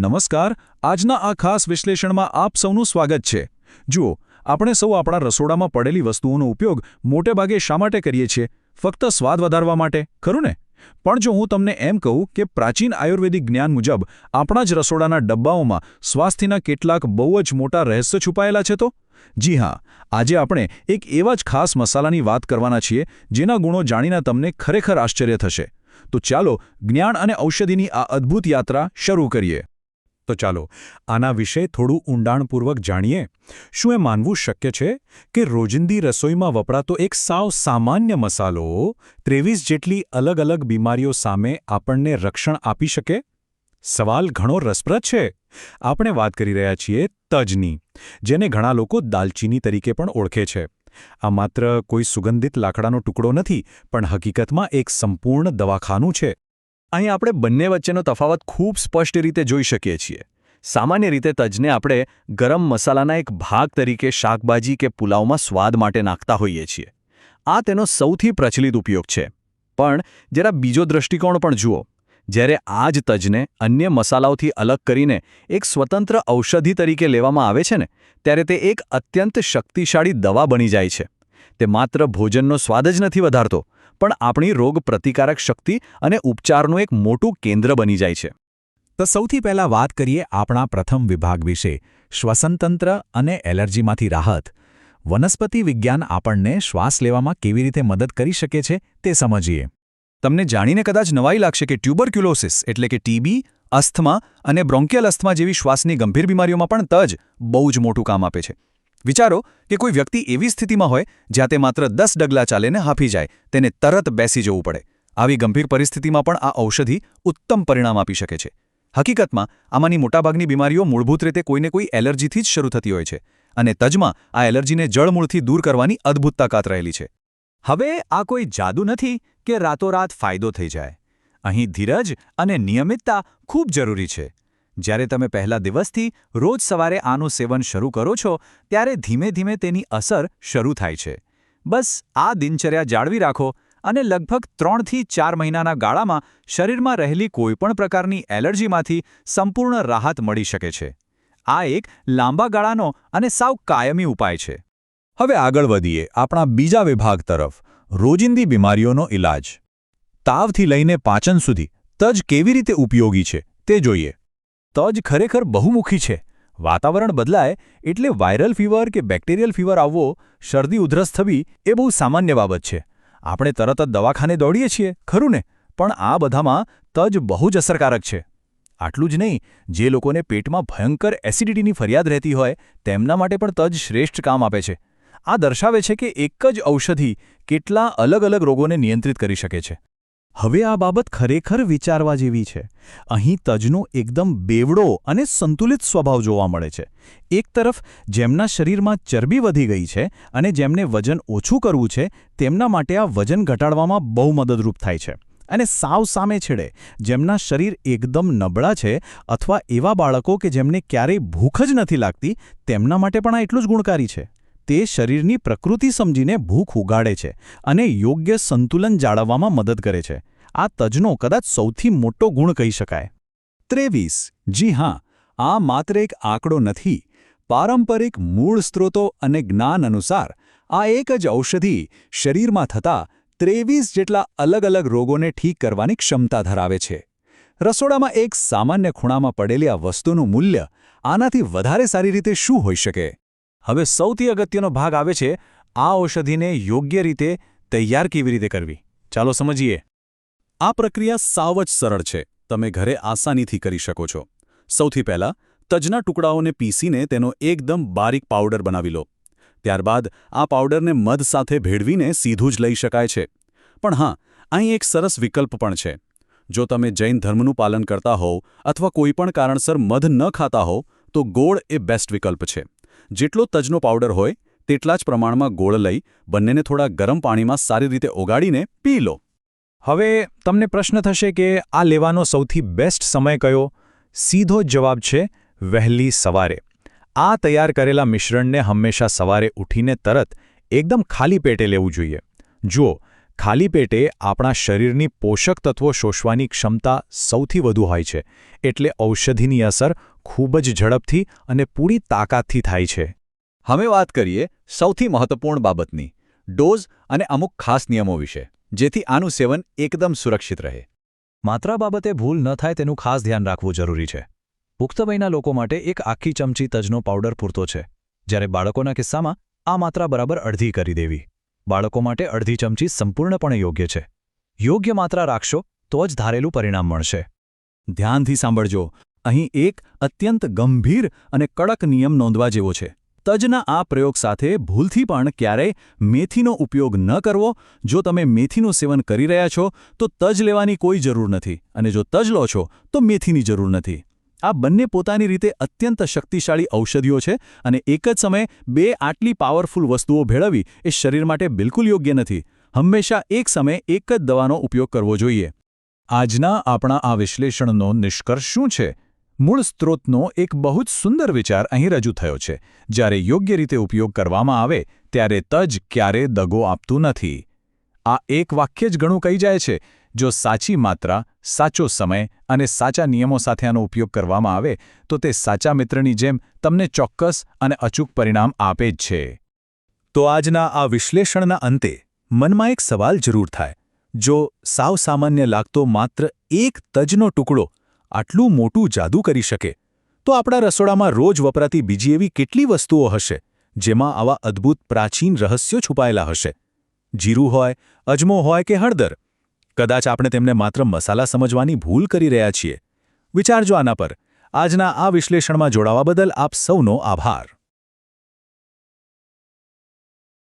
નમસ્કાર. આજના આ ખાસ વિશ્લેષણમાં આપ સૌનું સ્વાગત છે. જુઓ, આપણે સૌ આપણા રસોડામાં પડેલી વસ્તુઓનો ઉપયોગ મોટેભાગે શા માટે કરીએ છીએ? ફક્ત સ્વાદ વધારવા માટે, ખરું ને? પણ જો હું તમને એમ કહું કે પ્રાચીન આયુર્વેદિક જ્ઞાન મુજબ આપણા જ રસોડાના ડબ્બાઓમાં સ્વાસ્થ્યના કેટલાક બહુ જ મોટા રહસ્ય છુપાયેલા છે તો? જી હા, આજે આપણે એક એવા જ ખાસ મસાલાની વાત કરવાના છીએ જેના ગુણો જાણીને તમને ખરેખર આશ્ચર્ય થશે. તો ચાલો જ્ઞાન અને ઔષધિની આ અદ્ભુત યાત્રા શરૂ કરીએ. તો ચાલો આના વિશે થોડું ઊંડાણપૂર્વક જાણીએ. શું એ માનવું શક્ય છે કે રોજિંદી રસોઈમાં વપરાતો એક સાવ સામાન્ય મસાલો 23 જેટલી અલગ અલગ બીમારીઓ સામે આપણને રક્ષણ આપી શકે? સવાલ ઘણો રસપ્રદ છે. આપણે વાત કરી રહ્યા છીએ તજની, જેને ઘણા લોકો દાલચીની તરીકે પણ ઓળખે છે. આ માત્ર કોઈ સુગંધિત લાકડાનો ટુકડો નથી, પણ હકીકતમાં એક સંપૂર્ણ દવાખાનું છે. અહીં આપણે બંને વચ્ચેનો તફાવત ખૂબ સ્પષ્ટ રીતે જોઈ શકીએ છીએ. સામાન્ય રીતે તજને આપણે ગરમ મસાલાના એક ભાગ તરીકે શાકભાજી કે પુલાવમાં સ્વાદ માટે નાખતા હોઈએ છીએ. આ તેનો સૌથી પ્રચલિત ઉપયોગ છે. પણ જરા બીજો દૃષ્ટિકોણ પણ જુઓ. જ્યારે આ જ તજને અન્ય મસાલાઓથી અલગ કરીને એક સ્વતંત્ર ઔષધિ તરીકે લેવામાં આવે છે ને, ત્યારે તે એક અત્યંત શક્તિશાળી દવા બની જાય છે. તે માત્ર ભોજનનો સ્વાદ જ નથી વધારતો, પણ આપણી રોગ પ્રતિકારક શક્તિ અને ઉપચારનું એક મોટું કેન્દ્ર બની જાય છે. તો સૌથી પહેલાં વાત કરીએ આપણા પ્રથમ વિભાગ વિશે, શ્વસનતંત્ર અને એલર્જીમાંથી રાહત. વનસ્પતિ વિજ્ઞાન આપણને શ્વાસ લેવામાં કેવી રીતે મદદ કરી શકે છે તે સમજીએ. તમને જાણીને કદાચ નવાઈ લાગશે કે ટ્યુબરક્યુલોસિસ એટલે કે ટીબી, અસ્થમા અને બ્રોન્કિયલ અસ્થમા જેવી શ્વાસની ગંભીર બીમારીઓમાં પણ તજ બહુ જ મોટું કામ આપે છે. વિચારો કે કોઈ વ્યક્તિ એવી સ્થિતિમાં હોય જ્યાં તે માત્ર 10 ડગલા ચાલીને હાંફી જાય, તેને તરત બેસી જવું પડે. આવી ગંભીર પરિસ્થિતિમાં પણ આ ઔષધિ ઉત્તમ પરિણામ આપી શકે છે. હકીકતમાં આમાંની મોટાભાગની બીમારીઓ મૂળભૂત રીતે કોઈને કોઈ એલર્જીથી જ શરૂ થતી હોય છે, અને તજમાં આ એલર્જીને જળમૂળથી દૂર કરવાની અદ્ભુત તાકાત રહેલી છે. હવે આ કોઈ જાદુ નથી કે રાતોરાત ફાયદો થઈ જાય. અહીં ધીરજ અને નિયમિતતા ખૂબ જરૂરી છે. જ્યારે તમે પહેલા દિવસથી રોજ સવારે આનું સેવન શરૂ કરો છો, ત્યારે ધીમે ધીમે તેની અસર શરૂ થાય છે. બસ આ દિનચર્યા જાળવી રાખો અને લગભગ 3 થી 4 મહિનાના ગાળામાં શરીરમાં રહેલી કોઈપણ પ્રકારની એલર્જીમાંથી સંપૂર્ણ રાહત મળી શકે છે. આ એક લાંબા ગાળાનો અને સાવ કાયમી ઉપાય છે. હવે આગળ વધીએ આપણા બીજા વિભાગ તરફ, રોજિંદી બીમારીઓનો ઇલાજ. તાવથી લઈને પાચન સુધી તજ કેવી રીતે ઉપયોગી છે તે જોઈએ. તજ ખરેખર બહુમુખી છે. વાતાવરણ બદલાય એટલે વાયરલ ફીવર કે બેક્ટેરિયલ ફીવર આવવો, શરદી ઉધરસ થવી એ બહુ સામાન્ય બાબત છે. આપણે તરત જ દવાખાને દોડીએ છીએ, ખરું ને? પણ આ બધામાં તજ બહુ જ અસરકારક છે. આટલું જ નહીં, જે લોકોને પેટમાં ભયંકર એસિડિટીની ફરિયાદ રહેતી હોય તેમના માટે પણ તજ શ્રેષ્ઠ કામ આપે છે. આ દર્શાવે છે કે એક જ ઔષધિ કેટલા અલગ અલગ રોગોને નિયંત્રિત કરી શકે છે. હવે આ બાબત ખરેખર વિચારવા જેવી છે. અહીં તજનો એકદમ બેવડો અને સંતુલિત સ્વભાવ જોવા મળે છે. એક તરફ જેમના શરીરમાં ચરબી વધી ગઈ છે અને જેમને વજન ઓછું કરવું છે, તેમના માટે આ વજન ઘટાડવામાં બહુ મદદરૂપ થાય છે. અને સાવ સામે છેડે જેમના શરીર એકદમ નબળા છે અથવા એવા બાળકો કે જેમને ક્યારેય ભૂખ જ નથી લાગતી, તેમના માટે પણ આ એટલું જ ગુણકારી છે. તે શરીરની પ્રકૃતિ સમજીને ભૂખ ઉગાડે છે અને યોગ્ય સંતુલન જાળવવામાં મદદ કરે છે. આ તજનો કદાચ સૌથી મોટો ગુણ કહી શકાય. 23. જી હા, આ માત્ર એક આંકડો નથી. પારંપરિક મૂળ સ્ત્રોતો અને જ્ઞાન અનુસાર આ એક જ ઔષધિ શરીરમાં થતા 23 જેટલા અલગ અલગ રોગોને ઠીક કરવાની ક્ષમતા ધરાવે છે. રસોડામાં એક સામાન્ય ખૂણામાં પડેલી આ વસ્તુનું મૂલ્ય આનાથી વધારે સારી રીતે શું હોઈ શકે? હવે સૌથી અગત્યનો ભાગ આવે છે, આ ઔષધિને યોગ્ય રીતે તૈયાર કેવી રીતે કરવી. ચાલો સમજીએ. આ પ્રક્રિયા સાવ જ સરળ છે. તમે ઘરે આસાનીથી કરી શકો છો. સૌથી પહેલાં તજના ટુકડાઓને પીસીને તેનો એકદમ બારીક પાવડર બનાવી લો. ત્યારબાદ આ પાવડરને મધ સાથે ભેળવીને સીધું જ લઈ શકાય છે. પણ હા, અહીં એક સરસ વિકલ્પ પણ છે. જો તમે જૈન ધર્મનું પાલન કરતા હોવ અથવા કોઈપણ કારણસર મધ ન ખાતા હોવ, તો ગોળ એ બેસ્ટ વિકલ્પ છે. જેટલો તજનો પાવડર હોય તેટલા જ પ્રમાણમાં ગોળ લઈ બંનેને થોડા ગરમ પાણીમાં સારી રીતે ઓગાળીને પી લો. હવે તમને પ્રશ્ન થશે કે આ લેવાનો સૌથી બેસ્ટ સમય કયો? સીધો જવાબ છે વહેલી સવારે. આ તૈયાર કરેલા મિશ્રણને હંમેશા સવારે ઉઠીને તરત એકદમ ખાલી પેટે લેવું જોઈએ. જુઓ, ખાલી પેટે આપણા શરીરની પોષક તત્વો શોષવાની ક્ષમતા સૌથી વધુ હોય છે, એટલે ઔષધિની અસર ખૂબ જ ઝડપથી અને પૂરી તાકાતથી થાય છે. હવે વાત કરીએ સૌથી મહત્વપૂર્ણ બાબતની, ડોઝ અને અમુક ખાસ નિયમો વિશે, જેથી આનું સેવન એકદમ સુરક્ષિત રહે. માત્રા બાબતે ભૂલ ન થાય તેનું ખાસ ધ્યાન રાખવું જરૂરી છે. પુખ્ત વયના લોકો માટે એક આખી ચમચી તજનો પાવડર પૂરતો છે, જ્યારે બાળકોના કિસ્સામાં આ માત્રા બરાબર અડધી કરી દેવી. બાળકો માટે અડધી ચમચી સંપૂર્ણપણે યોગ્ય છે. યોગ્ય માત્રા રાખશો તો જ ધારેલું પરિણામ મળશે. ધ્યાનથી સાંભળજો, અહીં એક અત્યંત ગંભીર અને કડક નિયમ નોંધવા જેવો છે. તજના આ પ્રયોગ સાથે ભૂલથી પણ ક્યારેય મેથીનો ઉપયોગ ન કરવો. જો તમે મેથીનું સેવન કરી રહ્યા છો તો તજ લેવાની કોઈ જરૂર નથી, અને જો તજ લો છો તો મેથીની જરૂર નથી. આ બંને પોતાની રીતે અત્યંત શક્તિશાળી ઔષધિઓ છે, અને એક જ સમયે બે આટલી પાવરફુલ વસ્તુઓ ભેળવવી એ શરીર માટે બિલકુલ યોગ્ય નથી. હંમેશા એક સમયે એક જ દવાનો ઉપયોગ કરવો જોઈએ. આજના આપણા આ વિશ્લેષણનો નિષ્કર્ષ શું છે? મૂળ સ્ત્રોતનો એક બહુ જ સુંદર વિચાર અહીં રજૂ થયો છે. જ્યારે યોગ્ય રીતે ઉપયોગ કરવામાં આવે ત્યારે તજ ક્યારે દગો આપતું નથી. આ એક વાક્ય જ ઘણું કહી જાય છે. જો સાચી માત્રા, સાચો સમય અને સાચા નિયમો સાથે આનો ઉપયોગ કરવામાં આવે તો તે સાચા મિત્રની જેમ તમને ચોક્કસ અને અચૂક પરિણામ આપે જ છે. તો આજના આ વિશ્લેષણના અંતે મનમાં એક સવાલ જરૂર થાય. જો સાવ સામાન્ય લાગતો માત્ર એક તજનો ટુકડો આટલું મોટું જાદુ કરી શકે, તો આપણા રસોડામાં રોજ વપરાતી બીજી એવી કેટલી વસ્તુઓ હશે જેમાં આવા અદ્ભુત પ્રાચીન રહસ્યો છુપાયેલા હશે? જીરું હોય, અજમો હોય કે હળદર, કદાચ આપણે તેમને માત્ર મસાલા સમજવાની ભૂલ કરી રહ્યા છીએ. વિચારજો આના પર. આજના આ વિશ્લેષણમાં જોડાવા બદલ આપ સૌનો આભાર.